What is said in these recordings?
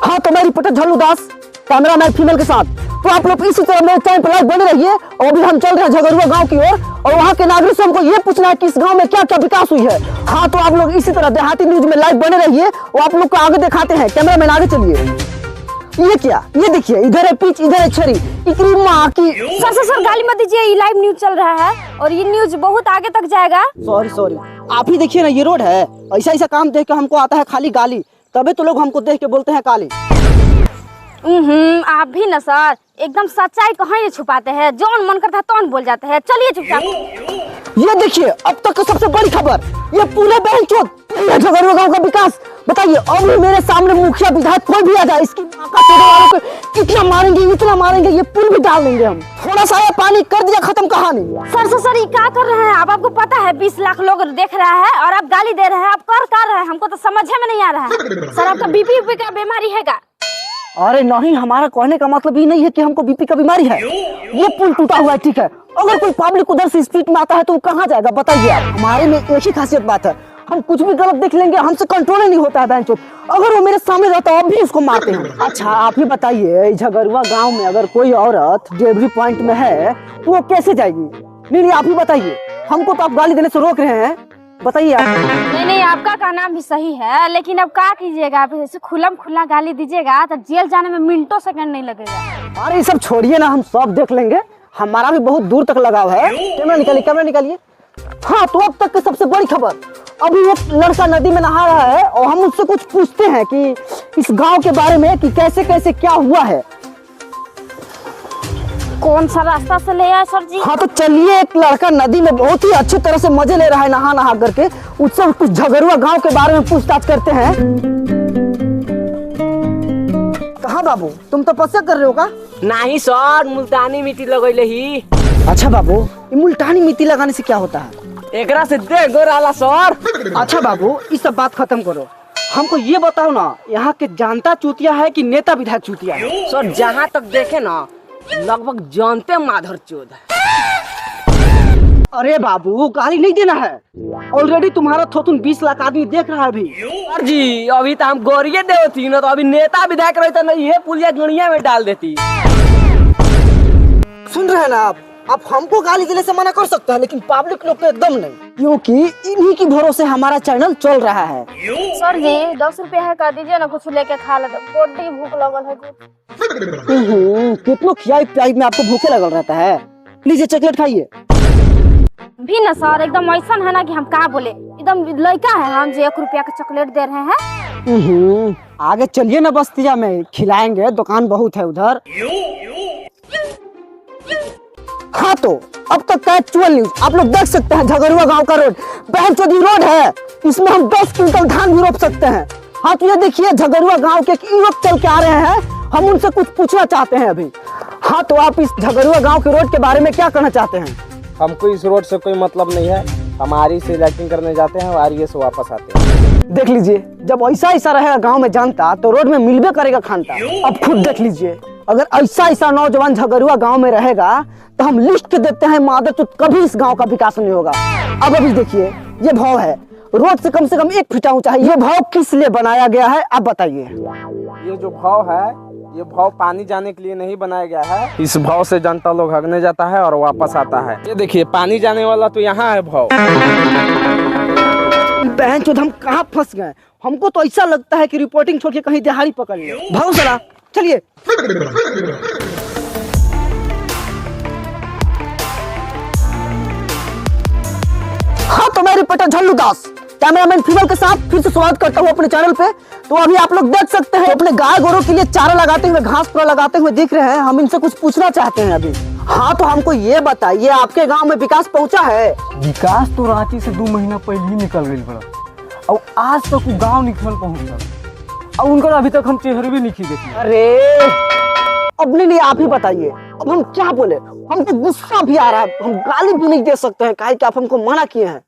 हाँ तो मैं रिपोर्टर झल्लू दास, कैमरामैन फीमेल के साथ। तो आप लोग इसी तरह मेरे चैनल पर लाइव बने रहिए। और अभी हम चल रहे हैं झगरुआ गांव की ओर और वहाँ के नागरिक से हमको ये पूछना है कि इस गांव में क्या क्या विकास हुई है। हाँ तो आप लोग इसी तरह देहाती न्यूज में लाइव बने रहिए और आप लोग को आगे दिखाते हैं। कैमरामैन आगे चलिए। ये क्या, ये देखिए, इधर है पिच, इधर है छड़ी। इतनी माँ की। सर गाली मत दीजिए, ये लाइव न्यूज चल रहा है और ये न्यूज बहुत आगे तक जाएगा। सॉरी, आप ही देखिए ना, ये रोड है। ऐसा काम देख के हमको आता है खाली गाली, तभी तो लोग हमको देख के बोलते हैं काली। आप भी न सर एकदम सच्चाई कहाँ ये छुपाते हैं, जौन मन करता है तौन बोल जाते हैं। चलिए चुपचाप। ये देखिए, अब तक की सबसे बड़ी खबर, ये पूरे बेंचोद झगरुआ गांव का विकास। बताइए, अब मेरे सामने मुखिया विधायक कोई भी आ जाए, इसकी मां का पेड़ वालों को इतना मारेंगे, इतना मारेंगे, ये पुल भी डाल देंगे हम। थोड़ा सा ये पानी कर दिया, खत्म कहानी। सर ये क्या कर रहे हैं आप? आपको पता है 20 लाख लोग देख रहा है और आप गाली दे रहे हैं। आप कर रहे हैं, हमको तो समझ में नहीं आ रहा है। सर आपका बीपी का बीमारी है क्या? अरे नहीं, हमारा कहने का मतलब ये नहीं है कि हमको बीपी का बीमारी है। ये पुल टूटा हुआ है, ठीक है। अगर कोई पब्लिक उधर से स्पीड में आता है तो वो कहाँ जाएगा बताइए आप। हमारे में एक ही खासियत बात है, हम कुछ भी गलत देख लेंगे, हमसे कंट्रोल नहीं होता है बेंचो। अगर वो मेरे सामने रहता है अब भी उसको मारते हैं। अच्छा आप ही बताइए, झगरुआ गांव में अगर कोई औरत डिलीवरी पॉइंट में है तो वो कैसे जाएगी? नहीं आप ही बताइए, हमको तो आप गाली देने से रोक रहे हैं, बताइए आप। नहीं आपका कहना भी सही है, लेकिन अब क्या कीजिएगा? आप ऐसे खुला गाली दीजिएगा तो जेल जाने में मिनटों सेकंड नहीं लगेगा। अरे ये सब छोड़िए ना, हम सब देख लेंगे, हमारा भी बहुत दूर तक लगाव है। कैमरा निकालिए। हाँ तो अब तक की सबसे बड़ी खबर, अभी एक लड़का नदी में नहा रहा है और हम उससे कुछ पूछते हैं कि इस गांव के बारे में कि कैसे कैसे क्या हुआ है। कौन सा रास्ता से ले आए सर जी? हाँ तो चलिए, एक लड़का नदी में बहुत ही अच्छी तरह से मजे ले रहा है नहा करके, उससे कुछ झगरुआ गांव के बारे में पूछताछ करते हैं। कहाँ बाबू, तुम तपस्या कर रहे हो का? नहीं सर, मुल्तानी मिट्टी लगैले ही। अच्छा बाबू, ये मुल्तानी मिट्टी लगाने से क्या होता है? एकरा से देह गोराला सर। अच्छा बाबू, इस सब बात खत्म करो, हमको ये बताओ ना, यहाँ के जनता चूतिया है कि नेता विधायक चूतिया है? सर जहाँ तक देखे ना, लगभग जानते माधर चोद है। अरे बाबू, गाली नहीं देना है। ऑलरेडी तुम्हारा थोतुन 20 लाख आदमी देख रहा है अभी। सर जी अभी तो हम गोरिये देवती ना, तो अभी नेता विधायक रहता ना, ये पुलिया गणिया में डाल देती। सुन रहे हैं ना आप हमको गाली देने से मना कर सकते हैं, लेकिन पब्लिक लोग तो एकदम नहीं, क्योंकि इन्हीं की भरोसे हमारा चैनल चल रहा है। सर जी 10 रुपया है, कर दीजिए ना, कुछ लेके खा लेते, बड़ी भूख लगल है। कितना खियाई पियाई में आपको भूखे लगल रहता है। लीजिए चॉकलेट खाइए। भी ना सर एकदम ऐसा है ना कि हम क्या बोले, एकदम लड़का है हम जो 1 रुपया का चॉकलेट दे रहे हैं। आगे चलिए ना, बस्तिया में खिलाएंगे, दुकान बहुत है उधर। हाँ तो अब तक का एक्चुअल न्यूज आप लोग देख सकते हैं। झगरुआ गांव का रोड बहनचोदी रोड है, इसमें हम 10 क्विंटल धान भी रोप सकते हैं। हाँ तो ये देखिए, झगरुआ गांव के एक युवक चल के आ रहे हैं, हम उनसे कुछ पूछना चाहते हैं अभी। हाँ तो आप इस झगरुआ गांव के रोड के बारे में क्या कहना चाहते हैं? हमको इस रोड से कोई मतलब नहीं है, हम आरी से इलेक्टिंग करने जाते हैं और आरी से वापस आते हैं। देख लीजिए, जब ऐसा रहेगा गांव में जानता तो रोड में मिलबे करेगा खानता। अब खुद देख लीजिए, अगर ऐसा नौजवान झगरुआ गांव में रहेगा तो हम लिस्ट के देते हैं मादर, तो कभी इस गांव का विकास नहीं होगा। अब अभी देखिए, ये भाव है, रोड से कम 1 फीट ऊंचा है। ये भाव किस लिए बनाया गया है आप बताइए? ये जो भाव है, ये भाव पानी जाने के लिए नहीं बनाया गया है। इस भाव से जनता लोग हगने जाता है और वापस आता है। ये देखिए, पानी जाने वाला तो यहाँ है भाव। बहन चोद, हम कहाँ फंस गए? हमको तो ऐसा लगता है कि रिपोर्टिंग छोड़ के कहीं दिहाड़ी पकड़ लिया। भाव जरा चलिए। हाँ तो मैं रिपोर्टर झल्लू दास, कैमरामैन फीमेल के साथ फिर से स्वागत करता हूँ अपने चैनल पे। तो अभी आप लोग देख सकते हैं, अपने गाय गोरों के लिए चारा लगाते हुए, घास पूरा लगाते हुए दिख रहे हैं। हम इनसे कुछ पूछना चाहते हैं अभी। हाँ तो हमको ये बताइए, आपके गांव में विकास पहुंचा है? विकास तो रांची से 2 महीना पहले ही निकल गई बड़ा, और आज तक वो गाँव निकल पहुँचा, और उनका अभी तक हम चेहरे भी नहीं देखे। अरे अब नहीं आप ही बताइए, अब हम क्या बोले? हमको गुस्सा भी आ रहा है, हम गाली भी नहीं दे सकते हैं, काहे कि आप हमको मना किए हैं।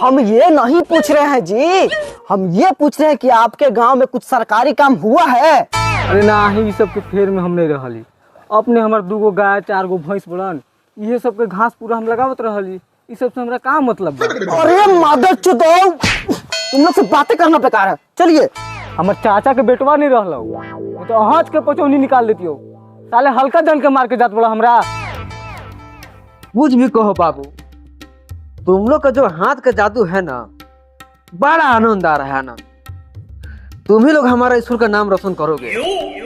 हम ये नहीं पूछ रहे हैं जी, हम ये पूछ रहे हैं कि आपके गांव में कुछ सरकारी काम हुआ है? अरे ना ही, ये सब के फेर में हम नहीं रहली। अपने हमार 2 गो गाय 4 गो भैंस बड़न, ये सब के घास पूरा हम लगावत रहली। ये सब से हमरा का मतलब बा? अरे मादर चोदो, तुम लोग से बातें करना बेकार है। चलिए हमर चाचा के बेटवा नहीं रहलो तो हाथ के पचौनी निकाल देतियो। साले हल्का जन के मार के जात बोला हमरा। कुछ भी कहो बाबू, तुम लोग का जो हाथ का जादू है ना, बड़ा आनंद आ रहा है ना। तुम ही लोग हमारा स्कूल का नाम रोशन करोगे।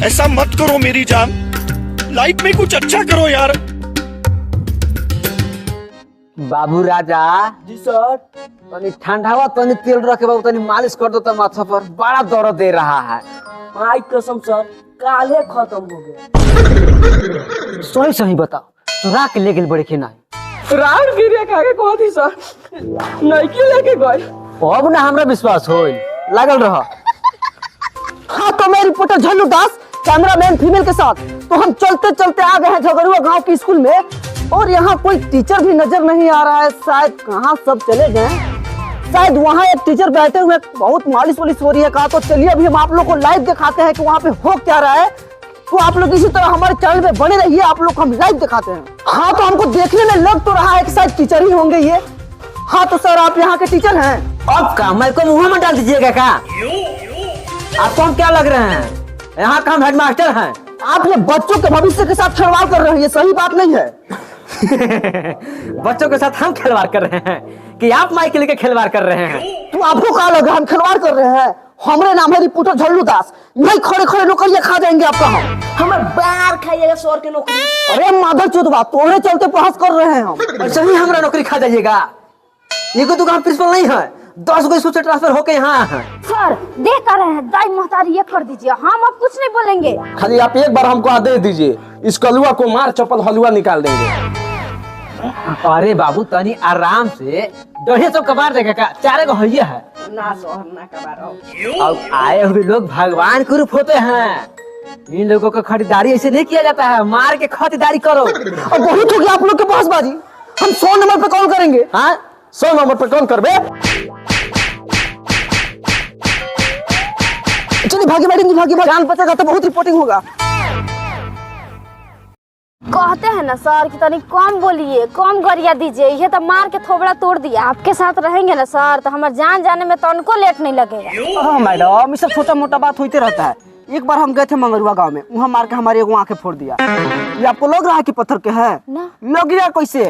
ऐसा मत करो मेरी जान, लाइफ में कुछ अच्छा करो यार। बाबू राजा जी सर, तनी ठंडावा तनी तेल रखे बाबू, तनी मालिश कर दो तो माथा पर, बड़ा दर्द दे रहा है। माई कसम सर, काले खत्म हो गया। सही सही बताओ, तो राख ले गेल बड़े के नहीं राउंड गिरे कागे कह दी सर, नहीं क्यों लेके गए। अब ना हमरा विश्वास होई, लागल रहा। हाँ तो मैं रिपोर्टर झल्लू दास, कैमरामैन फीमेल के साथ, तो हम चलते चलते आ गए हैं झगड़ुआ गांव के स्कूल में, और यहाँ कोई टीचर भी नजर नहीं आ रहा है। शायद कहाँ सब चले गए, शायद वहाँ एक टीचर बैठे हुए, बहुत मालिश वालिश हो रही है। कहा तो चलिए अभी हम आप लोग को लाइव दिखाते हैं कि वहाँ पे हो क्या रहा है। तो आप लोग इसी तरह हमारे चैनल में बने रहिए, आप लोग को हम लाइव दिखाते हैं। हाँ तो हमको देखने में लग तो रहा है कि शायद टीचर ही होंगे ये। हाँ तो सर आप यहाँ के टीचर हैं? अब का मैं को मुंह में डाल दीजिएगा क्या? आपको हम क्या लग रहे हैं? यहाँ का हम हेडमास्टर हैं। आप ये बच्चों के भविष्य के साथ खिलवाड़ कर रहे हैं, ये सही बात नहीं है। बच्चों के साथ हम खिलवाड़ कर रहे हैं कि आप माइक लेके खिलवाड़ कर रहे हैं? तो आपको क्या लगा हम खिलवाड़ कर रहे हैं? हमारे नाम है रिपोर्टर झल्लू दास, नहीं खड़े खड़े नौकरियां खा जाएंगे आपका। हम हमें बाहर खाइएगा सौर के नौकरी। अरे माधर चौधवा, तोड़े चलते बहस कर रहे हैं हम। ऐसे ही हमारा नौकरी खा जाइएगा। ये कोई दुकान प्रिंसिपल नहीं है, 10 गो स्कूल से ट्रांसफर होके यहाँ है। सर देख कर रहे हैं, दाई मोहतारी ये कर दीजिए, हम अब कुछ नहीं बोलेंगे। खाली आप एक बार हमको आदेश दीजिए, इस कलुआ को मार चप्पल हलवा निकाल देंगे। अरे बाबू तनी आराम से, डढ़े सब कबार देगा का, 4 गो हइया है ना सोहर ना कबारो। अब आए हुए लोग भगवान के रूप होते हैं। इन लोगों का खरीदारी ऐसे नहीं किया जाता है, मार के खरीदारी करो। अब बहुत हो गया आप लोग के बहसबाजी, हम 100 नंबर पे कॉल करेंगे। हाँ 100 नंबर पर कौन करबे? चलिए भागी मैडम जी, भागी, जान बचेगा तो बहुत रिपोर्टिंग होगा। कहते हैं ना सर कि तनी कम बोलिए, कम गरिया दीजिए, ये तो मार के थोबड़ा तोड़ दिया। आपके साथ रहेंगे ना सर तो हमारे जान जाने में तो उनको लेट नहीं लगेगा। हाँ मैडम, ये सब छोटा मोटा बात होते रहता है। एक बार हम गए थे मंगरुआ गांव में, वहाँ मार के हमारी एगो आंखें फोड़ दिया। ये आपको लग रहा है कि पत्थर के है? ना। लग गया कैसे?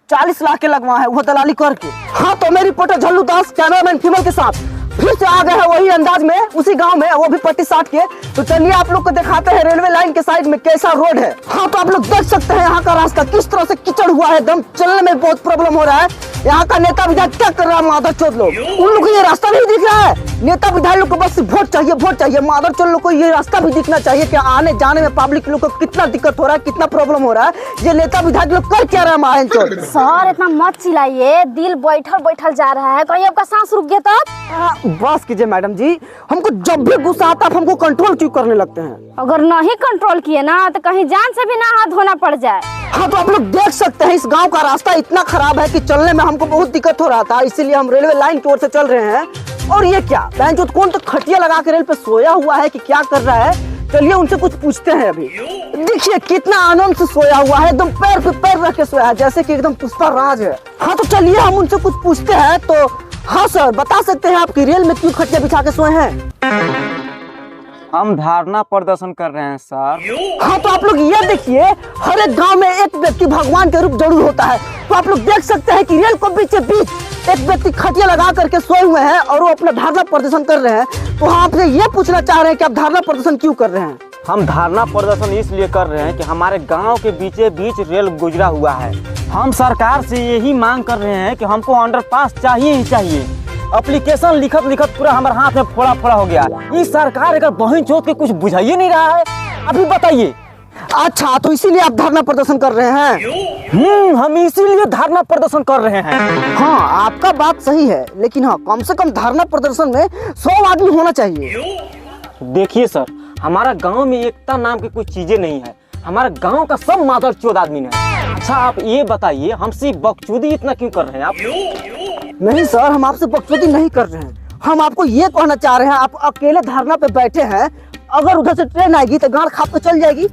40 लाख के लगवा है वो दलाली करके। हाँ तो मैं रिपोर्टर झल्लू दास, कैमरामैन फीमेल के साथ फिर से आ गए हैं वही अंदाज में, उसी गांव में, वो भी पट्टी 60 के। तो चलिए आप लोग को दिखाते हैं रेलवे लाइन के साइड में कैसा रोड है। हाँ तो आप लोग देख सकते हैं यहाँ का रास्ता किस तरह से कीचड़ हुआ है, एकदम चलने में बहुत प्रॉब्लम हो रहा है। यहाँ का नेता विधायक क्या कर रहा है माधर चौध लोग, उन लोग को ये रास्ता नहीं दिख रहा है। नेता विधायक लोग को बस वोट चाहिए, वोट चाहिए। माधर चौध लोग को ये रास्ता भी दिखना चाहिए कि आने जाने में पब्लिक लोग को कितना दिक्कत हो रहा है, कितना प्रॉब्लम हो रहा है। ये नेता विधायक लोग कर क्या रहा है माधर चौध? सर इतना मत चिल्लाइए, दिल बैठल बैठल जा रहा है, कहीं आपका सांस रुक गया तब? बस कीजिए मैडम जी, हमको जब भी गुस्सा आता है हमको कंट्रोल क्यों करने लगते हैं? अगर नहीं कंट्रोल किए ना तो कहीं जान से भी ना हाथ धोना पड़ जाए। हाँ तो आप लोग देख सकते हैं इस गांव का रास्ता इतना खराब है कि चलने में हमको बहुत दिक्कत हो रहा था, इसीलिए हम रेलवे लाइन की ओर से चल रहे हैं। और ये क्या जो कौन तो खटिया लगा के रेल पे सोया हुआ है कि क्या कर रहा है? चलिए उनसे कुछ पूछते हैं। अभी देखिए कितना आनंद से सोया हुआ है, एकदम पैर पे पैर रख के सोया है, जैसे कि एकदम पुष्पा राज है। हाँ तो चलिए हम उनसे कुछ पूछते हैं। तो हाँ सर बता सकते हैं आपकी रेल में क्यों खटिया बिछा के सोए हैं? हम धारणा प्रदर्शन कर रहे हैं सर। हाँ तो आप लोग ये देखिए, हर एक गांव में एक व्यक्ति भगवान के रूप जरूर होता है। तो आप लोग देख सकते हैं कि रेल को बीच एक व्यक्ति खटिया लगा करके सोए हुए हैं और वो अपना धारणा प्रदर्शन कर रहे हैं। तो हम आपसे ये पूछना चाह रहे हैं कि आप धारणा प्रदर्शन क्यों कर रहे हैं? हम धारणा प्रदर्शन इसलिए कर रहे हैं कि हमारे गांव के बीचे बीच रेल गुजरा हुआ है। हम सरकार से यही मांग कर रहे हैं कि हमको अंडरपास चाहिए ही चाहिए। एप्लीकेशन लिखत लिखत पूरा हमारे हाथ में फोड़ा फोड़ा हो गया। इस सरकार अगर बहन चोद के कुछ बुझाइए नहीं रहा है, अभी बताइए। अच्छा तो इसीलिए आप धरना प्रदर्शन कर रहे हैं? हम इसीलिए धरना प्रदर्शन कर रहे हैं। हाँ आपका बात सही है, लेकिन हाँ कम से कम धरना प्रदर्शन में 100 आदमी होना चाहिए। देखिए सर, हमारा गांव में एकता नाम की कोई चीजें नहीं है। हमारा गांव का सब मादर चोद आदमी है। अच्छा आप ये बताइए, हमसे बकचोदी इतना क्यों कर रहे हैं आप? नहीं सर, हम आपसे बकचोदी नहीं कर रहे हैं, हम आपको ये कहना चाह रहे हैं, आप अकेले धरना पे बैठे हैं, अगर उधर से ट्रेन आएगी तो गाड़ खाप के चल जाएगी।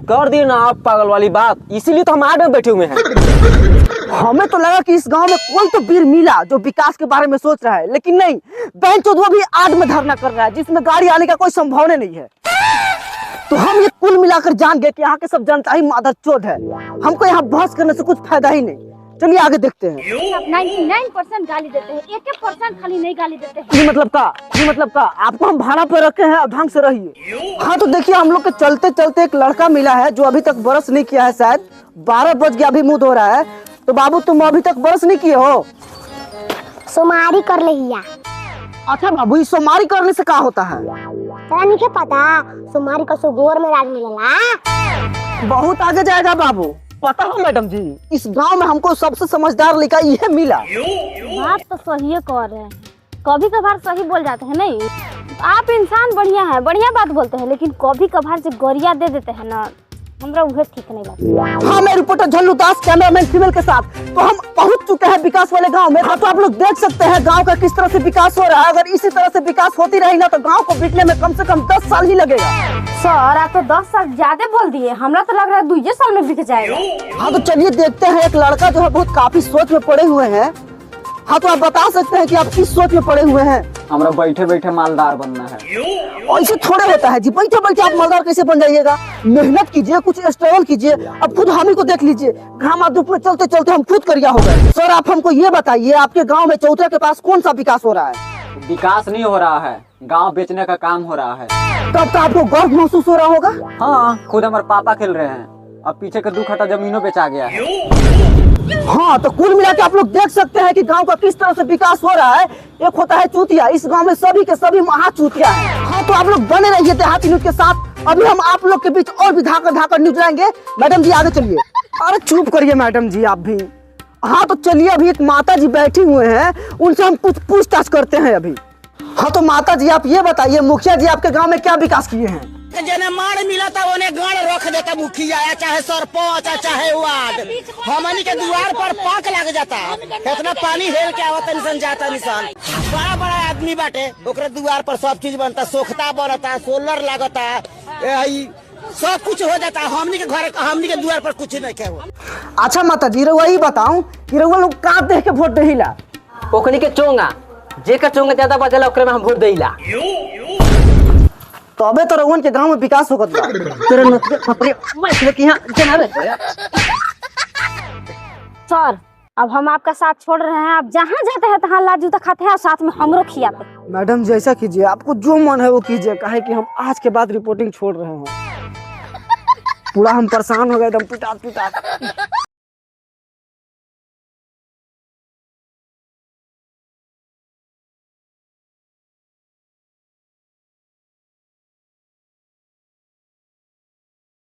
कर दिए ना आप पागल वाली बात, इसीलिए तो हम आड़ में बैठे हुए हैं। हमें तो लगा कि इस गांव में कोई तो वीर मिला जो विकास के बारे में सोच रहा है, लेकिन नहीं, बेंचो वो भी आड़ में धरना कर रहा है जिसमें गाड़ी आने का कोई संभावना नहीं है। तो हम ये कुल मिलाकर जान गए कि यहाँ के सब जनता ही मादरचोद है। हमको यहाँ बहस करने से कुछ फायदा ही नहीं। चलिए आगे देखते हैं। आप 99% गाली देते हैं, 1% खाली नहीं गाली देते हैं। ये मतलब का आपको हम भाड़ा पे रखे हैं, अब ढंग से रहिए। हाँ तो देखिए, हम लोग के चलते चलते एक लड़का मिला है जो अभी तक ब्रश नहीं किया है, शायद 12 बज गया, अभी मुंह धो रहा है। तो बाबू तुम अभी तक ब्रश नहीं किए हो? सोमारी कर लिया। अच्छा बाबू, इस सोमारी करने से क्या होता है? तेरा नहीं पता, सोमारी का सुगोर में राज मिलेला। बहुत आगे जाएगा बाबू। पता हो मैडम जी, इस गांव में हमको सबसे समझदार लड़का ये मिला। बात तो सही है कर रहे हैं, कभी कभार सही बोल जाते हैं। नहीं, आप इंसान बढ़िया है, बढ़िया बात बोलते हैं, लेकिन कभी कभार जो गोरिया दे देते हैं ना, हमरा उहे ठीक नहीं लगता। हाँ, मैं रिपोर्टर झल्लू दास, कैमरामैन फीमेल के साथ। तो हम पहुंच चुके हैं विकास वाले गांव में। तो आप लोग देख सकते हैं गांव का किस तरह से विकास हो रहा है। अगर इसी तरह से विकास होती रही ना तो गांव को बिकने में कम से कम 10 साल ही लगेगा। सर आप तो 10 साल ज्यादा बोल दिए, हमरा तो लग रहा है 2 साल में बिक जाएगा। हाँ तो चलिए देखते हैं। एक लड़का जो है बहुत काफी सोच में पड़े हुए हैं। हाँ तो आप बता सकते हैं कि आप किस सोच में पड़े हुए हैं? हमरा बैठे बैठे मालदार बनना है। ऐसे थोड़े होता है जी, बैठे बैठे आप मालदार कैसे बन जाइएगा? मेहनत कीजिए, कुछ स्ट्रगल कीजिए। अब खुद हम ही को देख लीजिए, घामा धूप में चलते चलते हम खुद करिया हो गए। सर आप हमको ये बताइए, आपके गांव में चौथरा के पास कौन सा विकास हो रहा है? विकास नहीं हो रहा है, गांव बेचने का काम हो रहा है। तब तो आपको गर्व महसूस हो रहा होगा। हाँ, खुद हमारे पापा खेल रहे हैं, अब पीछे का 2 कट्ठा जमीनों बेचा गया है। हाँ तो कुल मिला के आप लोग देख सकते हैं कि गांव का किस तरह से विकास हो रहा है। एक होता है चूतिया, इस गांव में सभी के सभी महा चूतिया है। हाँ तो आप लोग बने रहिए देहाती न्यूज के साथ। अभी हम आप लोग के बीच और भी धाकर न्यूज लाएंगे। मैडम जी आगे चलिए। अरे चुप करिए मैडम जी आप भी। हाँ तो चलिए, अभी एक माता जी बैठी हुए हैं, उनसे हम कुछ पूछताछ करते हैं अभी। हाँ तो माता जी आप ये बताइए, मुखिया जी आपके गाँव में क्या विकास किए हैं? जने मार मिला था उन्हें गाड़ रख देता मुखिया, चाहे सरपंच चाहे वार्ड, हमनी के द्वार पर पाक लग जाता। इतना पानी हेल के आवत निशान जाता निशान। बड़ा बड़ा आदमी बाटे, ओकरे द्वार पर सब चीज बनता, सोखता बनता, सोलर लागता, सब कुछ हो जाता। हमनी के घर, हमनी के द्वार पर कुछ नहीं क्या। अच्छा माता जी रउआ ही बताऊं कि रउआ लोग का देख के वोट देहिला? ओखनी के चोंगा, जेकर चोंगा ज्यादा बचला ओकरे में हम वोट देइला। तो अबे तो रउअन के गांव में विकास होगत बा। तेरे नतरे खपरे मैं लेके यहां जना रहे। सर अब हम आपका साथ छोड़ रहे हैं, आप जहाँ जाते हैं तहाँ लाल जूता खाते हैं और साथ में हमरो खियाते हैं। मैडम जी ऐसा कीजिए, आपको जो मन है वो कीजिए, काहे कि हम आज के बाद रिपोर्टिंग छोड़ रहे हैं। पूरा हम परेशान हो गए, एकदम पिटा पिटा।